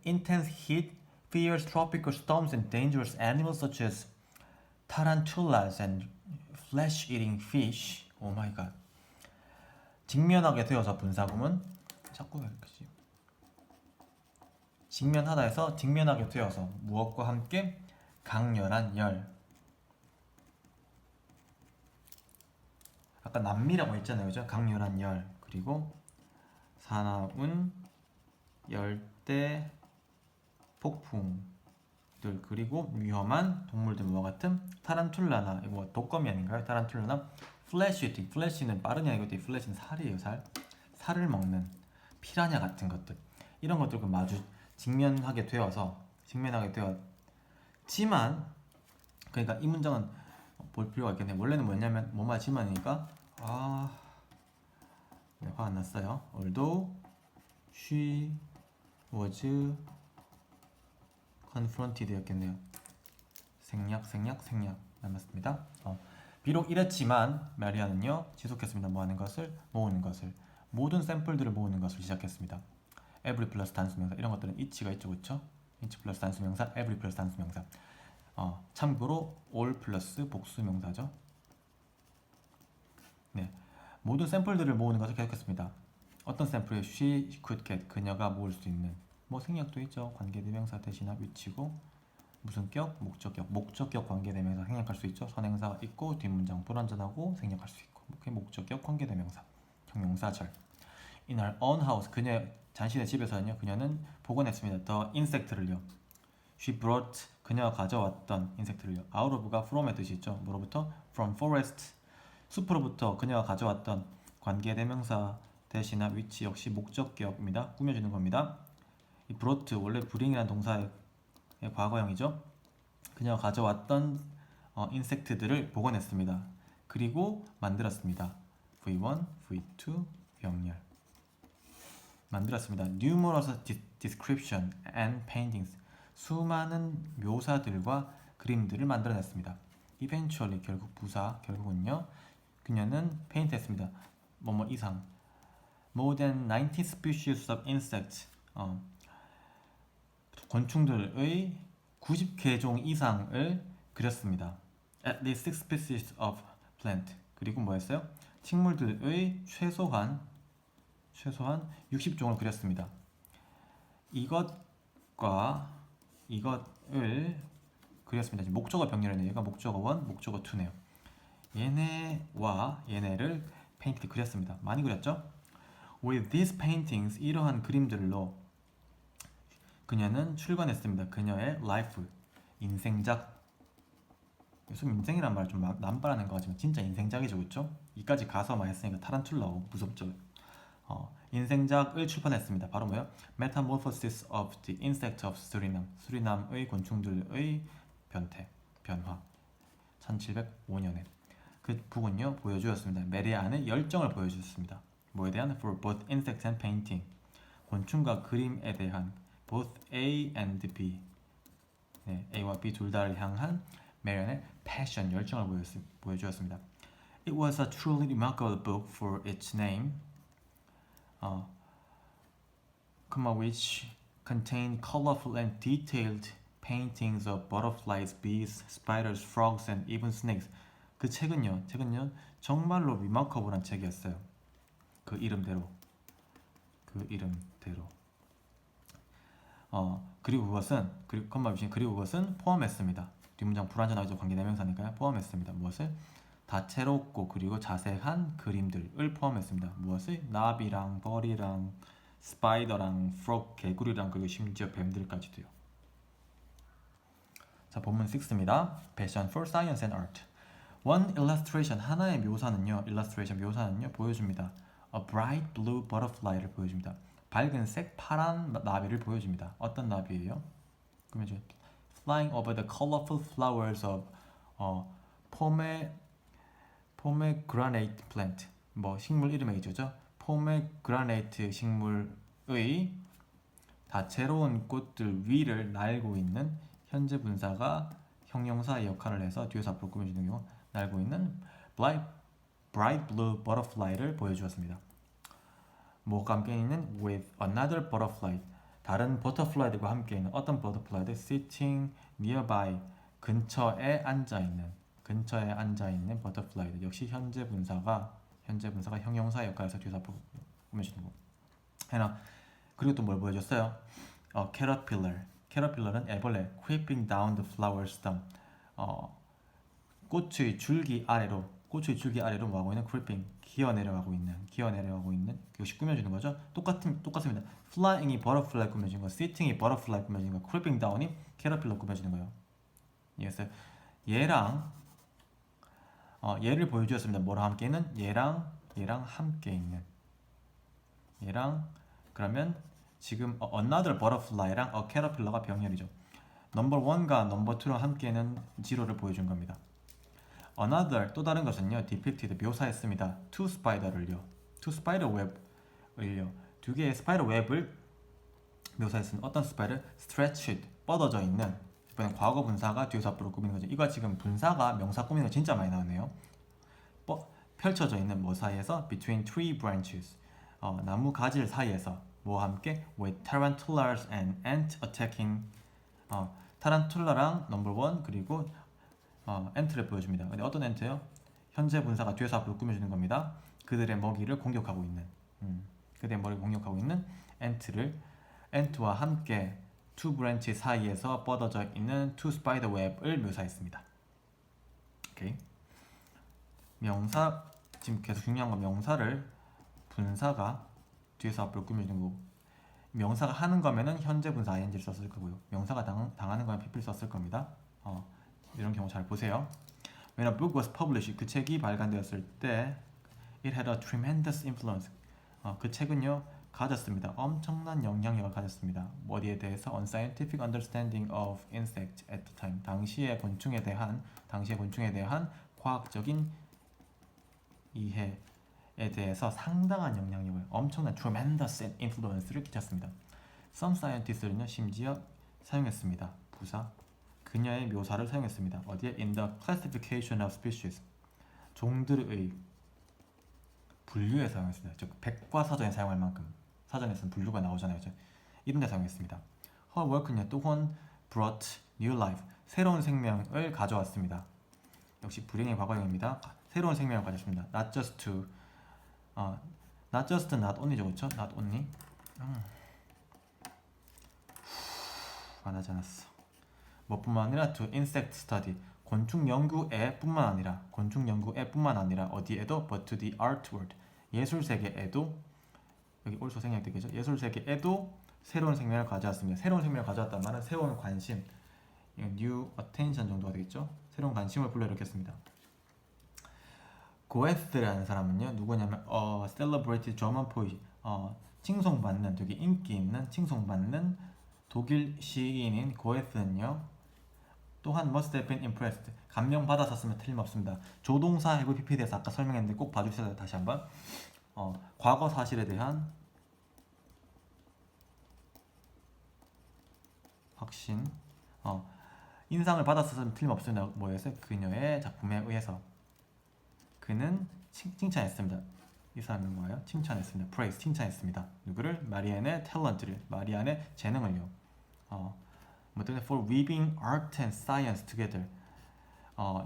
[SPEAKER 1] intense heat, fierce tropical storms and dangerous animals such as tarantulas and flesh-eating fish. 오 마이 갓. 직면하게 되어서 분사구문 자꾸 이렇게 직면하다 해서 직면하게 되어서 무엇과 함께? 강렬한 열. 아까 남미라고 했잖아요. 그죠? 강렬한 열. 그리고 사나운 열대 폭풍들 그리고 위험한 동물들 뭐 같은 타란툴라나 이거 독거미 아닌가요? 타란툴라나 플래시는 빠르냐 이것도 플래시는 살이에요. 살을 먹는 피라냐 같은 것들 이런 것들과 마주 직면하게 되었지만 그러니까 이 문장은 볼 필요가 있겠네요. 원래는 뭐냐면 뭐마지만이니까 화 안 났어요. Although she was confronted 였겠네요. 생략 남았습니다. 비록 이랬지만 마리아는요 지속했습니다. 모으는 것을 모든 샘플들을 모으는 것을 시작했습니다. every 플러스 단수명사 이런 것들은 it가 있죠, 그렇죠? it 플러스 단수명사, every 플러스 단수명사. 참고로 all 플러스 복수명사죠. 네, 모든 샘플들을 모으는 것을 계속했습니다. 어떤 샘플이에요? she could get 그녀가 모을 수 있는 뭐 생략도 있죠. 관계대명사 대신한 위치고 무슨 격? 목적격 관계대명사 생략할 수 있죠. 선행사가 있고 뒷문장 불완전하고 생략할 수 있고 그게 목적격 관계대명사 형용사절. In her own house 그녀 자신의 집에서는요 그녀는 복원했습니다. the insect를요. she brought 그녀가 가져왔던 인섹트를요. out of가 from의 뜻이 있죠. 뭐로부터? from forest 숲으로부터 그녀가 가져왔던 관계대명사 대신한 위치 역시 목적격입니다. 꾸며주는 겁니다. 이 brought 원래 bring이라는 동사의 과거형이죠. 그녀가 가져왔던 인섹트들을 복원했습니다. 그리고 만들었습니다. V1, V2, 병렬 만들었습니다. Numerous description and paintings 수많은 묘사들과 그림들을 만들어냈습니다. Eventually 결국은요. 그녀는 페인트했습니다. 뭐뭐 이상 more than 90 species of insects 곤충들의 90개종 이상을 그렸습니다. At least 6 species of plant 그리고 뭐였어요? 식물들의 최소한 60종을 그렸습니다. 이것과 이것을 그렸습니다. 지금 목적어 병렬이네요. 얘가 목적어 1, 목적어 2네요. 얘네와 얘네를 페인트 그렸습니다. 많이 그렸죠? With these paintings 이러한 그림들로 그녀는 출간했습니다. 그녀의 life 인생작. 요즘 인생이란 말을 좀 남발하는 거 같지만 진짜 인생작이죠, 그렇죠? 이까지 가서 막 했으니까 타란툴라고 무섭죠. 인생작을 출판했습니다. 바로 뭐요? Metamorphosis of the Insect of Suriname. 수리남의 곤충들의 변화. 1705년에 그 북은요 보여주었습니다. 메리안의 열정을 보여주었습니다. 뭐에 대한? For both insects and painting. 곤충과 그림에 대한 both A and B. 네, A와 B 둘 다를 향한 메리안의 passion 열정을 보여주었습니다. It was a truly remarkable book for its name. which contained colorful and detailed paintings of butterflies, bees, spiders, frogs, and even snakes. 그 책은요 정말로 리마커블한 책이었어요. 그 이름대로. 그리고 그것은 포함했습니다. 뒷문장 불완전하죠. 관계 대명사니까요. 포함했습니다. 무엇을? 다채롭고 그리고 자세한 그림들을 포함했습니다. 무엇을? 나비랑 벌이랑 스파이더랑 프록 개구리랑 그리고 심지어 뱀들까지도요. 자, 본문 6입니다. Passion for Science and Art. One illustration 하나의 묘사는요. 묘사는요 보여줍니다. A bright blue butterfly를 보여줍니다. 밝은색 파란 나비를 보여줍니다. 어떤 나비예요? 그러면 flying over the colorful flowers of pomegranate plant. 뭐 식물 이름의 이죠죠. pomegranate 식물의 다채로운 꽃들 위를 날고 있는 현재 분사가 형용사의 역할을 해서 뒤에서 앞으로 꾸며주는 경우 날고 있는 bright blue butterfly를 보여주었습니다. 뭐가 함께 있는 with another butterfly 다른 버터플라이들과 함께 있는 어떤 버터플라이들 sitting nearby 근처에 앉아 있는 버터플라이들 역시 현재 분사가 형용사 역할에서 뒤에서 앞으로 꾸며주는 거. 해나 그리고 또 뭘 보여줬어요? caterpillar은 애벌레 creeping down the flower stem. 꽃의 줄기 아래로 뭐하고 있는? creeping 기어 내려가고 있는 역시 꾸며주는 거죠. 똑같습니다. flying이 butterfly 꾸며주는 거, sitting이 butterfly 꾸며주는 거, creeping down이 caterpillar 꾸며주는 거예요. 이해했어요? 얘를 보여주었습니다. 뭐랑 함께 있는? 얘랑 함께 있는. 그러면 지금 another butterfly랑 a caterpillar가 병렬이죠. 넘버 1과 넘버 2랑 함께 있는 지로를 보여준 겁니다. another 또 다른 것은요 depicted 묘사했습니다. two spider web을요 두 개의 스파이더 웹을 묘사했습니다. 어떤 스파이더? stretched 뻗어져 있는. 이번엔 과거 분사가 뒤에서 앞으로 꾸미는 거죠. 이거 지금 분사가 명사 꾸미는 거 진짜 많이 나오네요. 펼쳐져 있는 뭐 사이에서? between tree branches 나무 가지 사이에서 뭐와 함께? with tarantulas and ant attacking 타란툴라랑 넘버 1 그리고 엔트를 보여줍니다. 근데 어떤 엔트요? 현재 분사가 뒤에서 앞으로 꾸며주는 겁니다. 그들의 먹이를 공격하고 있는 엔트와 함께 two branch 사이에서 뻗어져 있는 two spider web을 묘사했습니다. 오케이. 명사 지금 계속 중요한 건 명사를 분사가 뒤에서 앞으로 꾸며주는 거고 명사가 하는 거면은 현재 분사 ing를 썼을 거고요. 명사가 당하는 거면 pp를 썼을 겁니다. 이런 경우 잘 보세요. When a book was published, 그 책이 발간되었을 때 it had a tremendous influence. 그 책은요 가졌습니다. 엄청난 영향력을 가졌습니다. 어디에 대해서? On scientific understanding of insects at the time. 당시의 곤충에 대한 과학적인 이해에 대해서 상당한 영향력을 엄청난 tremendous influence를 끼쳤습니다. Some scientists는요 심지어 사용했습니다. 부사. 그녀의 묘사를 사용했습니다. 어디에? In the classification of species. 종들의 분류에 사용했습니다. 즉 백과사전에 사용할 만큼 사전에서는 분류가 나오잖아요. 이런 데 사용했습니다. Her work는요 또한 brought new life. 새로운 생명을 가져왔습니다. 역시 불행의 과거형입니다. 새로운 생명을 가졌습니다. Not just to not just not only죠. 그렇죠? Not only. 화나지 않았어. 뭐뿐만 아니라 to insect study. 곤충 연구에 뿐만 아니라 어디에도 but to the art world. 예술 세계에도 여기 also 생략되겠죠. 예술 세계에도 새로운 생명을 가져왔습니다. 새로운 생명을 가져왔다는 말은 새로운 관심, new attention 정도가 되겠죠. 새로운 관심을 불러일으켰습니다. 고에스라는 사람은요 누구냐면 celebrated German poet, 칭송받는, 되게 인기 있는 칭송받는 독일 시인인 고에스는요 또한 must have been impressed, 감명받았었으면 틀림없습니다. 조동사 have pp대에서 아까 설명했는데 꼭 봐주셔야 돼요. 다시 한번 과거 사실에 대한 확신, 인상을 받았었으면 틀림없습니다. 뭐에서? 그녀의 작품에 의해서 그는 칭찬했습니다. 이 사람은 뭐예요? 칭찬했습니다. praise, 칭찬했습니다. 누구를? 마리안의 탤런트를, 마리안의 재능을요. 뭐 때문에 for weaving art and science together.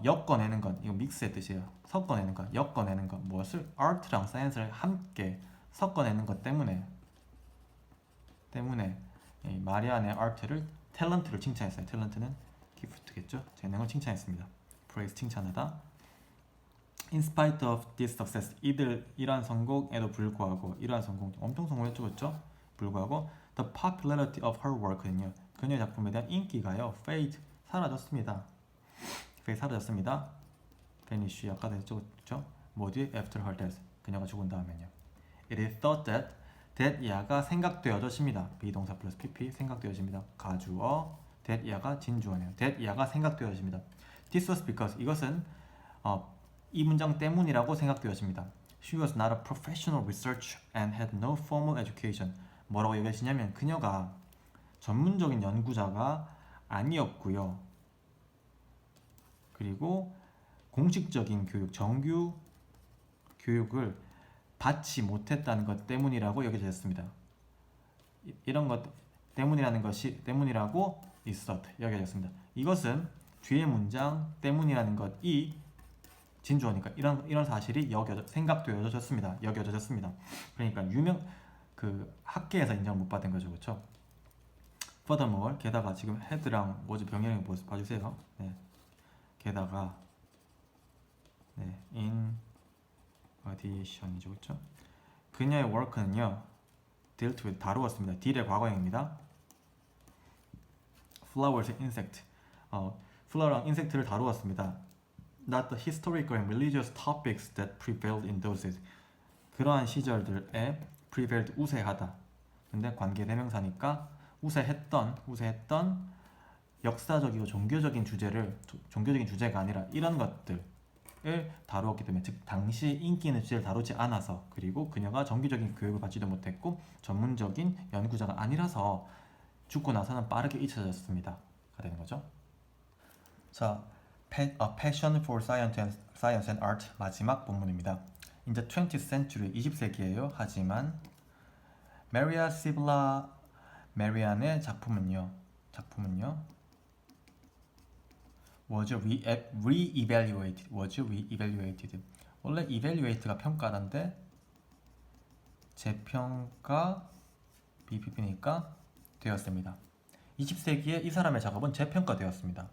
[SPEAKER 1] 엮어내는 것, 이거 믹스의 뜻이에요. 섞어내는 것, 엮어내는 것. 무엇을? art랑 science를 함께 섞어내는 것 때문에 이 마리안의 art를, 탤런트를 칭찬했어요. 탤런트는 기프트겠죠? 재능을 칭찬했습니다. praise, 칭찬하다. In spite of this success, 이러한 성공에도 불구하고, 이러한 성공, 엄청 성공했죠, 그렇죠? 불구하고 the popularity of her work는요, 그녀의 작품에 대한 인기가요 fade, 사라졌습니다. vanish, 아까도 했죠, 그렇죠? 뭐지? after her death, 그녀가 죽은 다음에요. It is thought that 이하가 생각되어졌습니다. 비동사 플러스 pp, 생각되어집니다. 가주어, that 이하가 진주어네요. that 이하가 생각되어집니다. This was because, 이것은 이 문장 때문이라고 생각되어집니다. She was not a professional researcher and had no formal education. 뭐라고 얘기하시냐면 그녀가 전문적인 연구자가 아니었고요. 그리고 공식적인 교육, 정규 교육을 받지 못했다는 것 때문이라고 여겨졌습니다. 이런 것 때문이라고 여겨졌습니다. 이것은 뒤의 문장 때문이라는 것이 진주어니까 이런 사실이 생각되어졌습니다. 여겨졌습니다. 그러니까 학계에서 인정 못 받은 거죠, 그렇죠? Furthermore, 게다가 지금 헤드랑 병렬형 봐주세요. 네. 게다가 in addition이죠, 그렇죠? 그녀의 work는요 dealt with, 다루었습니다. deal의 과거형입니다. flowers and insect, 플라워랑 인섹트를 다루었습니다. Not the historical and religious topics that prevailed in those days. 그러한 시절들에 prevailed, 우세하다. 근데 관계대명사니까 우세했던 역사적이고 종교적인 주제가 아니라 이런 것들을 다루었기 때문에, 즉 당시 인기 있는 주제를 다루지 않아서, 그리고 그녀가 정기적인 교육을 받지도 못했고 전문적인 연구자가 아니라서 죽고 나서는 빠르게 잊혀졌습니다. 가 되는 거죠. 자, Passion for Science and Art 마지막 본문입니다. In the 20th century, 20세기예요. 하지만 Maria Sibylla Merian의 작품은요 was re-evaluated. 원래 evaluate가 평가단데 재평가 BPP니까 되었습니다. 20세기에 이 사람의 작업은 재평가되었습니다.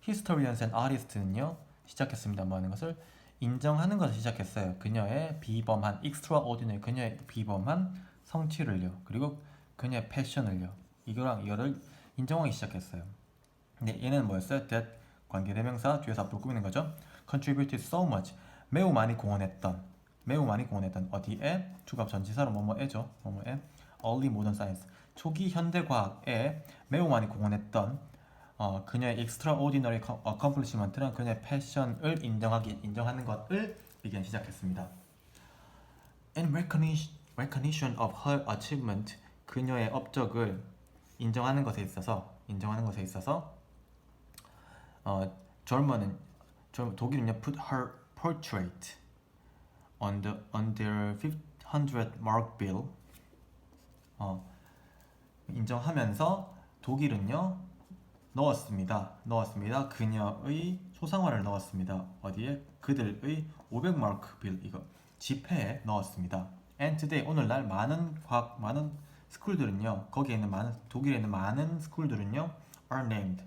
[SPEAKER 1] Historians and Artists는요 시작했습니다. 뭐 하는 것을? 인정하는 것을 시작했어요. 그녀의 비범한 extraordinary, 그녀의 비범한 성취를요, 그리고 그녀의 패션을요, 이거를 인정하기 시작했어요. 근데 얘는 뭐였어요? That 관계대명사 뒤에서 앞으로 꾸미는 거죠. Contributed so much, 매우 많이 공헌했던 어디에? 투갑 전치사로 뭐뭐에죠. 뭐뭐에 early modern science, 초기 현대과학에 매우 많이 공헌했던 그녀의 extraordinary accomplishment는 그녀의 패션을 인정하는 것을 얘기하기 시작했습니다. In recognition of her achievement, 그녀의 업적을 인정하는 것에 있어서 인정하는 것에 있어서 독일은요 put her portrait on their 500 mark bill. 인정하면서 독일은요 넣었습니다. 그녀의 소상화를 넣었습니다. 어디에? 그들의 500마크 빌, 이거 지폐에 넣었습니다. And today, 오늘날 많은 스쿨들은요, 독일에 있는 많은 스쿨들은요 are named,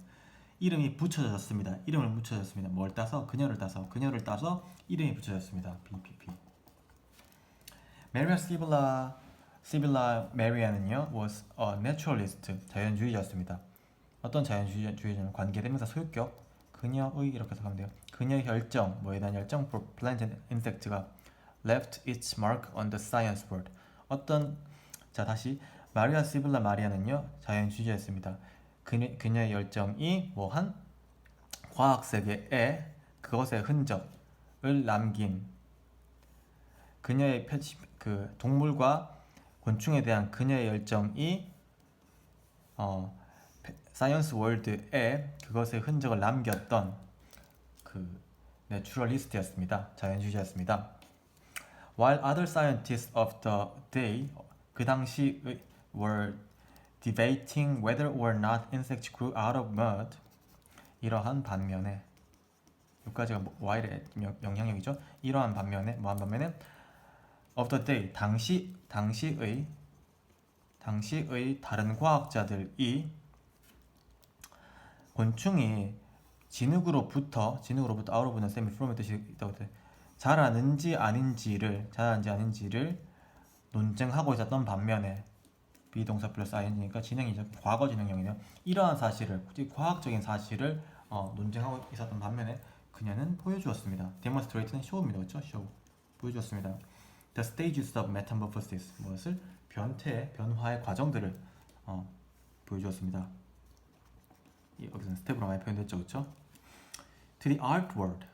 [SPEAKER 1] 이름이 붙여졌습니다. 뭘 따서? 그녀를 따서 이름이 붙여졌습니다. BPP. 메리아 시빌라 메리아는요 was a naturalist, 자연주의자였습니다. 어떤 자연주의자는 관계대명사 소유격, 그녀의 이렇게 해석하면 돼요. 그녀의 열정, 뭐에 대한 열정? For plant and insect가 left its mark on the science world. 다시 마리아 시빌라 마리아는요 자연주의자였습니다. 그녀의 열정이 뭐한 과학 세계에 그것의 흔적을 남긴, 그녀의 동물과 곤충에 대한 그녀의 열정이 사이언스 월드에 그것의 흔적을 남겼던 그 내추럴리스트였습니다. 자연주의자였습니다. While other scientists of the day, 그 당시 were debating whether or not insects grew out of mud. 이러한 반면에, 여기까지가 while의 영향력이죠. 이러한 반면에 of the day, 당시의 다른 과학자들이 곤충이 진흙으로부터 out of는 셈이 from의 뜻이 있다고 했어요. 자라는지 아닌지를 논쟁하고 있었던 반면에, 비동사 플러스 ing니까 진행이죠. 과거 진행형이네요. 이러한 사실을, 과학적인 사실을 논쟁하고 있었던 반면에 그녀는 보여주었습니다. demonstrate는 show입니다. 그렇죠? show. 보여주었습니다. The stages of metamorphosis, 무엇을? 변화의 과정들을 보여주었습니다. 여기서는 스텝으로 많이 표현됐죠, 그렇죠? To the art world,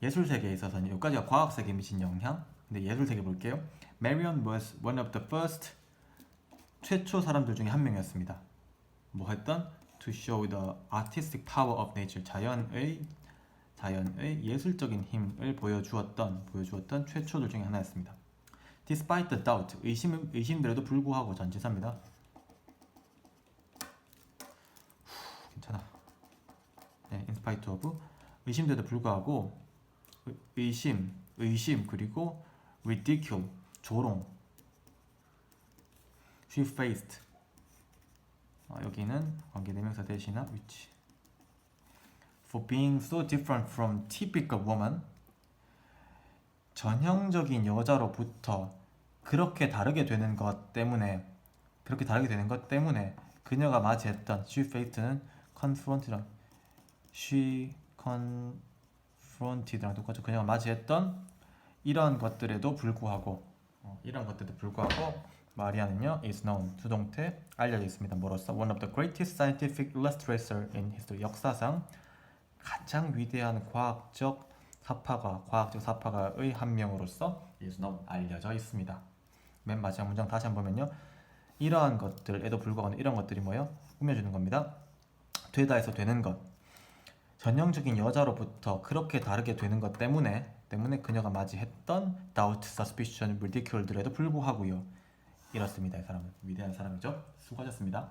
[SPEAKER 1] 예술 세계에 있어서는, 여기까지가 과학 세계에 미친 영향. 근데 예술 세계 볼게요. Marion was one of the first, 최초 사람들 중에 한 명이었습니다. 뭐 했던? To show the artistic power of nature, 자연의 예술적인 힘을 보여주었던 최초들 중에 하나였습니다. Despite the doubt, 의심들에도 불구하고, 전치사입니다. 괜찮아. 네, in spite of, 의심돼도 불구하고, 의심 그리고 ridicule, 조롱. She faced, 여기는 관계대명사 대신나 which. For being so different from typical woman, 전형적인 여자로부터 그렇게 다르게 되는 것 때문에 그녀가 맞이했던 she faced는 confronted랑 똑같죠. 그녀가 맞이했던 이런 것들에도 불구하고 마리아는요 is known, 수동태 알려져 있습니다. 뭐로써? one of the greatest scientific illustrators in history, 역사상 가장 위대한 과학적 사파가의 한 명으로서 is known, 알려져 있습니다. 맨 마지막 문장 다시 한번 보면요, 이러한 것들에도 불구하고, 이런 것들이 뭐예요? 꾸며주는 겁니다. 되다 해서 되는 것, 전형적인 여자로부터 그렇게 다르게 되는 것 때문에 그녀가 맞이했던 doubt, suspicion, ridicule들에도 불구하고요. 이렇습니다. 이 사람은 위대한 사람이죠. 수고하셨습니다.